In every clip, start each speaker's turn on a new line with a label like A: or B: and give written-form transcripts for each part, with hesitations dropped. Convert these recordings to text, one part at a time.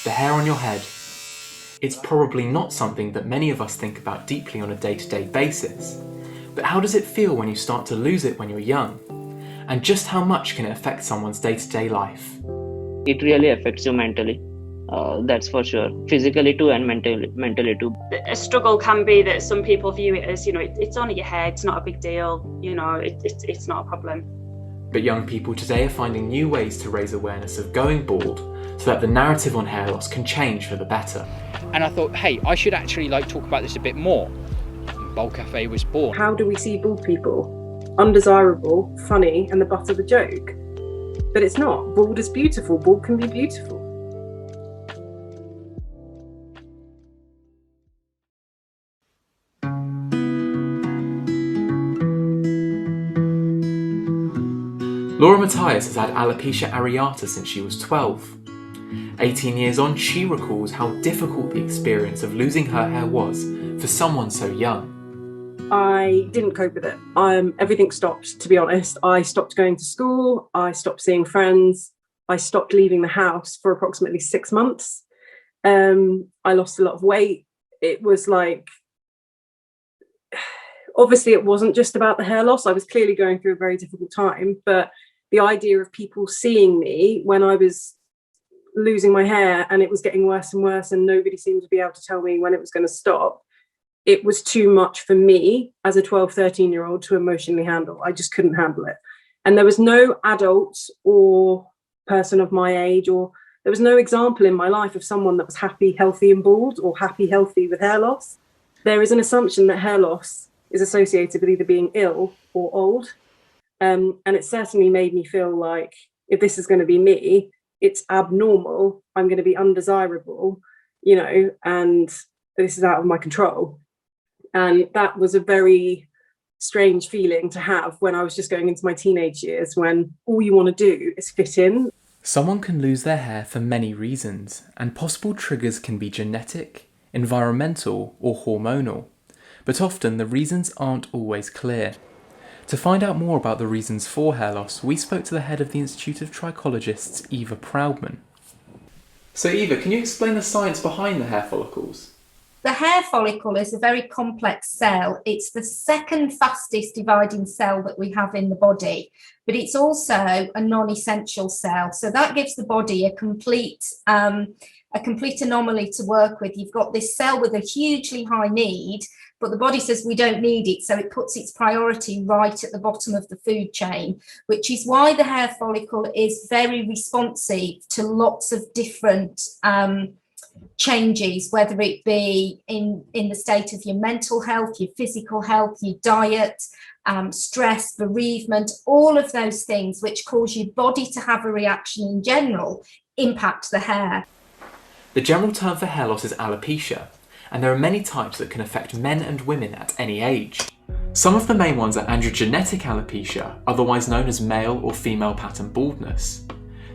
A: the hair on your head. It's probably not something that many of us think about deeply on a day-to-day basis, but how does it feel when you start to lose it when you're young? And just how much can it affect someone's day-to-day life?
B: It really affects you mentally. That's for sure. Physically too and mentally too.
C: A struggle can be that some people view it as, it's only your hair, it's not a big deal, it's not a problem.
A: But young people today are finding new ways to raise awareness of going bald so that the narrative on hair loss can change for the better.
D: And I thought, hey, I should actually talk about this a bit more. Bald Cafe was born.
E: How do we see bald people? Undesirable, funny, and the butt of the joke. But it's not. Bald is beautiful. Bald can be beautiful.
A: Laura Matthias has had alopecia areata since she was 12. 18 years on, she recalls how difficult the experience of losing her hair was for someone so young.
E: I didn't cope with it. Everything stopped, to be honest. I stopped going to school. I stopped seeing friends. I stopped leaving the house for approximately 6 months. I lost a lot of weight. It was obviously it wasn't just about the hair loss. I was clearly going through a very difficult time, but the idea of people seeing me when I was losing my hair and it was getting worse and worse and nobody seemed to be able to tell me when it was going to stop, it was too much for me as a 12, 13-year-old to emotionally handle. I just couldn't handle it. And there was no adult or person of my age, or there was no example in my life of someone that was happy, healthy and bald, or happy, healthy with hair loss. There is an assumption that hair loss is associated with either being ill or old. And it certainly made me feel like if this is going to be me, it's abnormal. I'm going to be undesirable, and this is out of my control. And that was a very strange feeling to have when I was just going into my teenage years, when all you want to do is fit in.
A: Someone can lose their hair for many reasons, and possible triggers can be genetic, environmental, or hormonal. But often the reasons aren't always clear. To find out more about the reasons for hair loss, we spoke to the head of the Institute of Trichologists, Eva Proudman. So Eva, can you explain the science behind the hair follicles?
F: The hair follicle is a very complex cell. It's the second fastest dividing cell that we have in the body, but it's also a non-essential cell. So that gives the body a complete anomaly to work with. You've got this cell with a hugely high need, but the body says we don't need it, so it puts its priority right at the bottom of the food chain, which is why the hair follicle is very responsive to lots of different changes, whether it be in the state of your mental health, your physical health, your diet, stress, bereavement, all of those things which cause your body to have a reaction in general impact the hair.
A: The general term for hair loss is alopecia, and there are many types that can affect men and women at any age. Some of the main ones are androgenetic alopecia, otherwise known as male or female pattern baldness.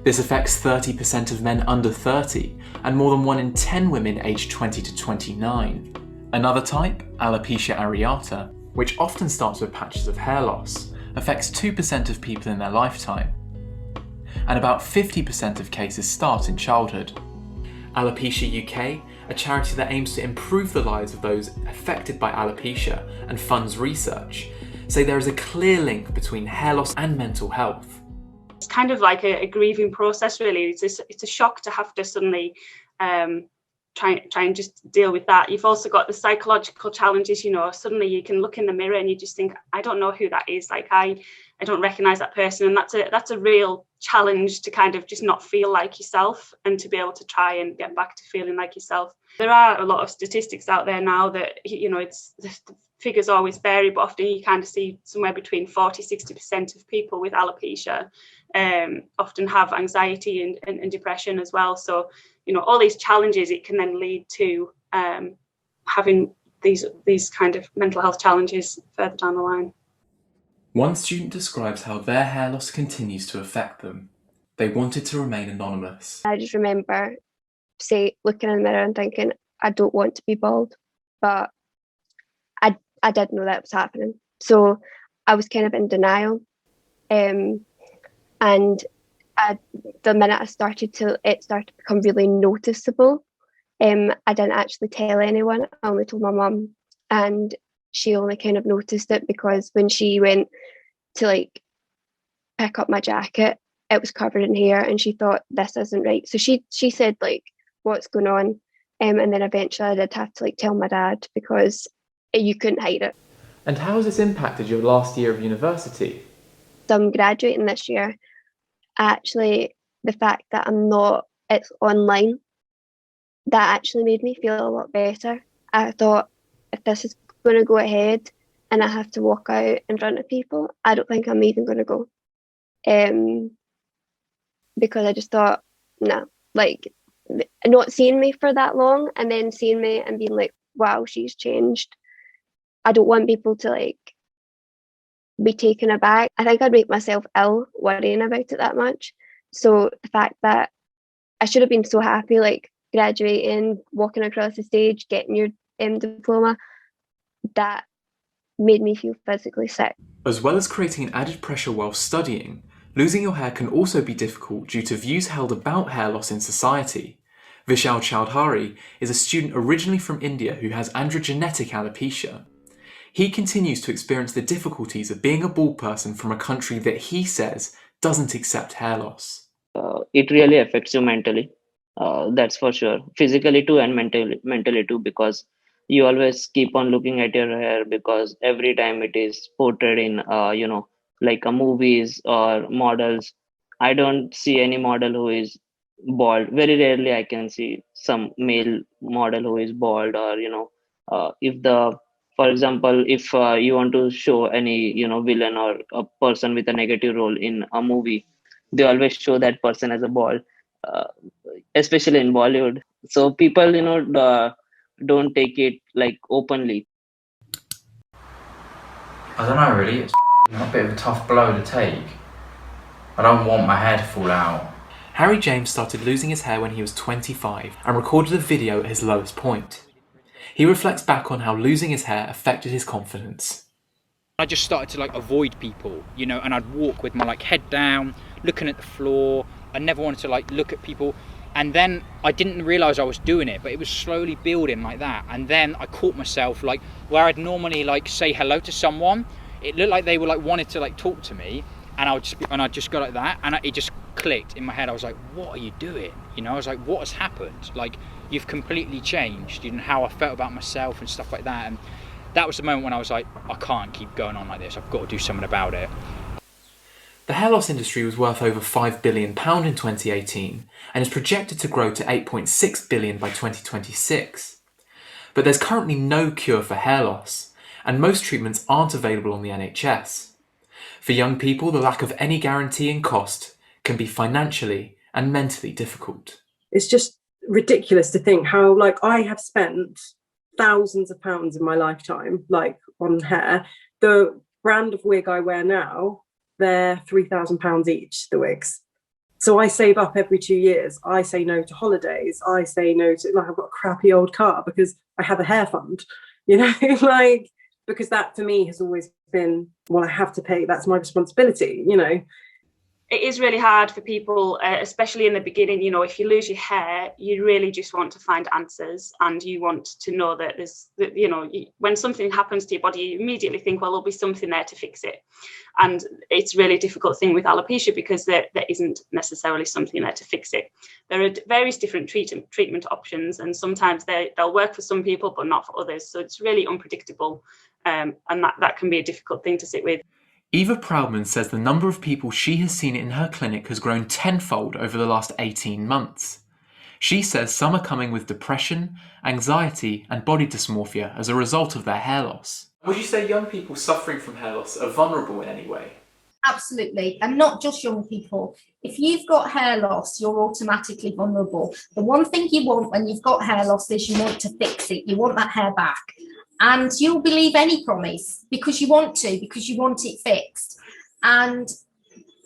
A: This affects 30% of men under 30 and more than 1 in 10 women aged 20 to 29. Another type, alopecia areata, which often starts with patches of hair loss, affects 2% of people in their lifetime. And about 50% of cases start in childhood. Alopecia UK, a charity that aims to improve the lives of those affected by alopecia and funds research, say there is a clear link between hair loss and mental health.
C: It's kind of like a grieving process, really. It's a shock to have to suddenly try and just deal with that. You've also got the psychological challenges, suddenly you can look in the mirror and you just think, I don't know who that is. I don't recognize that person. And that's a real challenge to kind of just not feel like yourself and to be able to try and get back to feeling like yourself. There are a lot of statistics out there now that, the figures always vary, but often you kind of see somewhere between 40-60% of people with alopecia often have anxiety and depression as well. So, all these challenges, it can then lead to having these kind of mental health challenges further down the line.
A: One student describes how their hair loss continues to affect them. They wanted to remain anonymous.
G: I just remember, looking in the mirror and thinking, I don't want to be bald, but I didn't know that was happening. So I was kind of in denial. And I the minute it started to become really noticeable. I didn't actually tell anyone. I only told my mum, and she only kind of noticed it because when she went to like pick up my jacket, it was covered in hair, and she thought, this isn't right. So she said like, what's going on? And then eventually I did have to like tell my dad because you couldn't hide it.
A: And how has this impacted your last year of university?
G: So I'm graduating this year. Actually, the fact that it's online, that actually made me feel a lot better. I thought, if this is going to go ahead and I have to walk out in front of people, I don't think I'm even going to go. Because I just thought, no, like not seeing me for that long and then seeing me and being like, wow, she's changed. I don't want people to like be taken aback. I think I'd make myself ill worrying about it that much. So the fact that I should have been so happy, like graduating, walking across the stage, getting your diploma, that made me feel physically sick.
A: As well as creating an added pressure while studying, losing your hair can also be difficult due to views held about hair loss in society. Vishal Chowdhury is a student originally from India who has androgenetic alopecia. He continues to experience the difficulties of being a bald person from a country that he says doesn't accept hair loss.
B: It really affects you mentally. That's for sure. Physically too, and mentally too, because you always keep on looking at your hair, because every time it is portrayed in, like a movies or models. I don't see any model who is bald. Very rarely I can see some male model who is bald, or for example, if you want to show any villain or a person with a negative role in a movie, they always show that person as a bald, uh, especially in Bollywood. So people don't take it like openly.
H: I don't know really, it's a bit of a tough blow to take. I don't want my hair to fall out.
A: Harry James started losing his hair when he was 25 and recorded a video at his lowest point. He reflects back on how losing his hair affected his confidence.
D: I just started to like avoid people, and I'd walk with my like head down, looking at the floor. I never wanted to like look at people. And then I didn't realise I was doing it, but it was slowly building like that. And then I caught myself like where I'd normally like say hello to someone, it looked like they were like wanted to like talk to me, and I'd just go like that, and it just clicked in my head. I was like, what are you doing? I was like, what has happened? Like, you've completely changed, how I felt about myself and stuff like that. And that was the moment when I was like, I can't keep going on like this. I've got to do something about it.
A: The hair loss industry was worth over £5 billion in 2018 and is projected to grow to £8.6 billion by 2026. But there's currently no cure for hair loss, and most treatments aren't available on the NHS. For young people, the lack of any guarantee in cost can be financially and mentally difficult.
E: It's just ridiculous to think how, like, I have spent thousands of pounds in my lifetime, like, on hair. The brand of wig I wear now, they're £3,000 each, the wigs. So I save up every 2 years. I say no to holidays. I say no to, like, I've got a crappy old car because I have a hair fund, like, because that for me has always been, well, I have to pay, that's my responsibility,
C: It is really hard for people, especially in the beginning. If you lose your hair, you really just want to find answers, and you want to know that when something happens to your body, you immediately think, well, there'll be something there to fix it. And it's really a difficult thing with alopecia because there isn't necessarily something there to fix it. There are various different treatment options, and sometimes they'll work for some people, but not for others. So it's really unpredictable, and that can be a difficult thing to sit with.
A: Eva Proudman says the number of people she has seen in her clinic has grown tenfold over the last 18 months. She says some are coming with depression, anxiety and body dysmorphia as a result of their hair loss. Would you say young people suffering from hair loss are vulnerable in any way?
F: Absolutely, and not just young people. If you've got hair loss, you're automatically vulnerable. The one thing you want when you've got hair loss is you want to fix it. You want that hair back. And you'll believe any promise because you want it fixed. And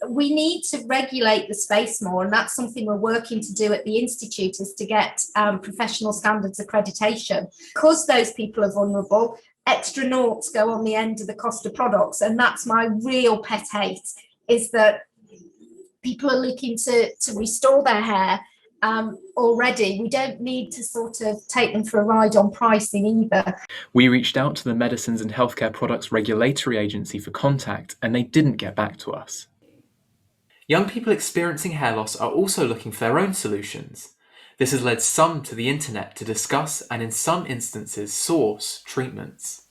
F: we need to regulate the space more, and that's something we're working to do at the Institute, is to get professional standards accreditation. Because those people are vulnerable, extra noughts go on the end of the cost of products, and that's my real pet hate, is that people are looking to restore their hair already. We don't need to sort of take them for a ride on pricing either.
A: We reached out to the Medicines and Healthcare Products Regulatory Agency for contact, and they didn't get back to us. Young people experiencing hair loss are also looking for their own solutions. This has led some to the internet to discuss and in some instances source treatments.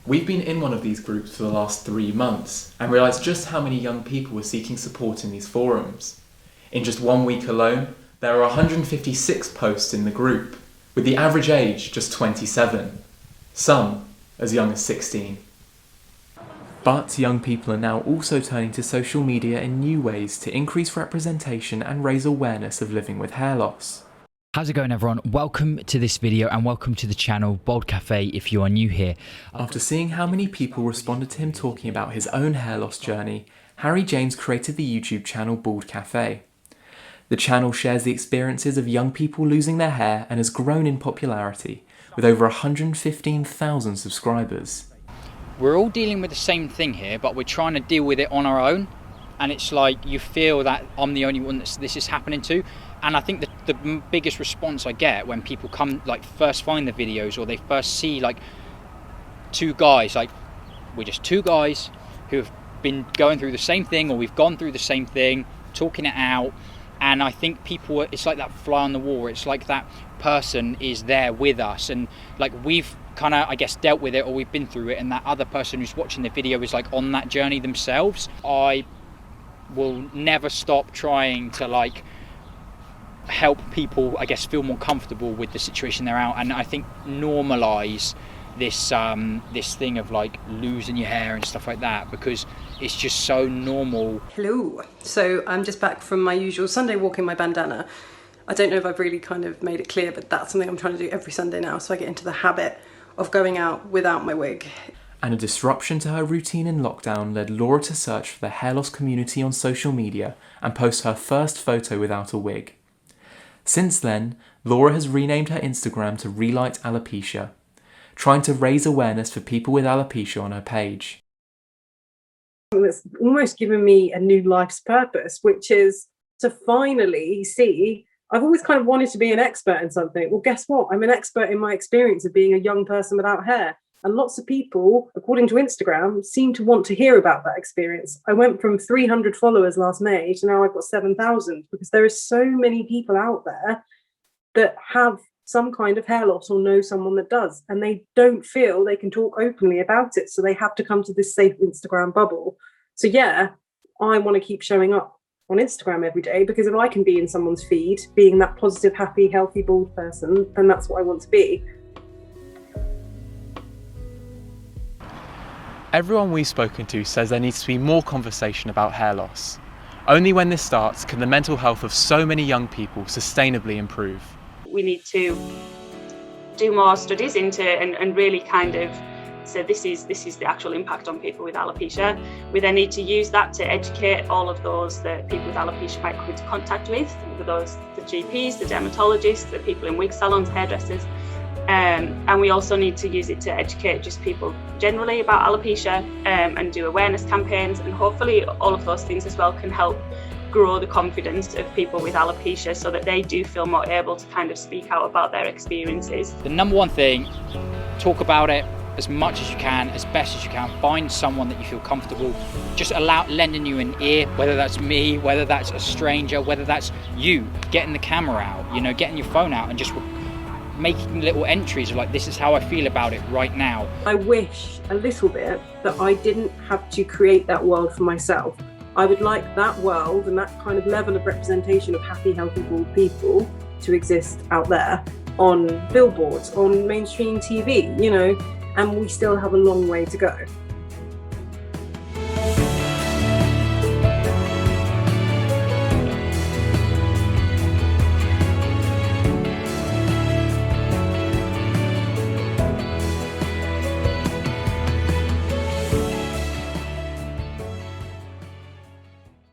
A: We've been in one of these groups for the last 3 months and realised just how many young people were seeking support in these forums. In just 1 week alone, there are 156 posts in the group, with the average age just 27, some as young as 16. But young people are now also turning to social media in new ways to increase representation and raise awareness of living with hair loss.
D: How's it going, everyone? Welcome to this video and welcome to the channel Gould Cafe if you are new here.
A: After seeing how many people responded to him talking about his own hair loss journey, Harry James created the YouTube channel Gould Cafe. The channel shares the experiences of young people losing their hair and has grown in popularity, with over 115,000 subscribers.
D: We're all dealing with the same thing here, but we're trying to deal with it on our own. And it's like you feel that I'm the only one that this is happening to. And I think the biggest response I get when people come, like, first find the videos or they first see, like, two guys, like, we're just two guys who have been going through the same thing, or we've gone through the same thing, talking it out. And I think people, it's like that fly on the wall. It's like that person is there with us, and like we've kind of, I guess, dealt with it, or we've been through it, and that other person who's watching the video is like on that journey themselves. I will never stop trying to like help people, I guess, feel more comfortable with the situation they're out, and I think normalize this this thing of like losing your hair and stuff like that, because it's just so normal.
E: Hello. So I'm just back from my usual Sunday walk in my bandana. I don't know if I've really kind of made it clear, but that's something I'm trying to do every Sunday now, so I get into the habit of going out without my wig.
A: And a disruption to her routine in lockdown led Laura to search for the hair loss community on social media and post her first photo without a wig. Since then, Laura has renamed her Instagram to Relight Alopecia, trying to raise awareness for people with alopecia on her page.
E: It's almost given me a new life's purpose, which is to finally see, I've always kind of wanted to be an expert in something. Well, guess what? I'm an expert in my experience of being a young person without hair. And lots of people, according to Instagram, seem to want to hear about that experience. I went from 300 followers last May to now I've got 7,000, because there are so many people out there that have some kind of hair loss or know someone that does, and they don't feel they can talk openly about it, so they have to come to this safe Instagram bubble. So yeah, I want to keep showing up on Instagram every day, because if I can be in someone's feed being that positive, happy, healthy, bald person, then that's what I want to be.
A: Everyone we've spoken to says there needs to be more conversation about hair loss. Only when this starts can the mental health of so many young people sustainably improve.
C: We need to do more studies into and really kind of say this is the actual impact on people with alopecia. We then need to use that to educate all of those that people with alopecia might come into contact with, those the GPs, the dermatologists, the people in wig salons, hairdressers, and we also need to use it to educate just people generally about alopecia, and do awareness campaigns, and hopefully all of those things as well can help grow the confidence of people with alopecia so that they do feel more able to kind of speak out about their experiences.
D: The number one thing, talk about it as much as you can, as best as you can. Find someone that you feel comfortable, just lending you an ear, whether that's me, whether that's a stranger, whether that's you getting the camera out, you know, getting your phone out and just making little entries of like, this is how I feel about it right now.
E: I wish a little bit that I didn't have to create that world for myself. I would like that world and that kind of level of representation of happy, healthy, bald people to exist out there on billboards, on mainstream TV, you know, and we still have a long way to go.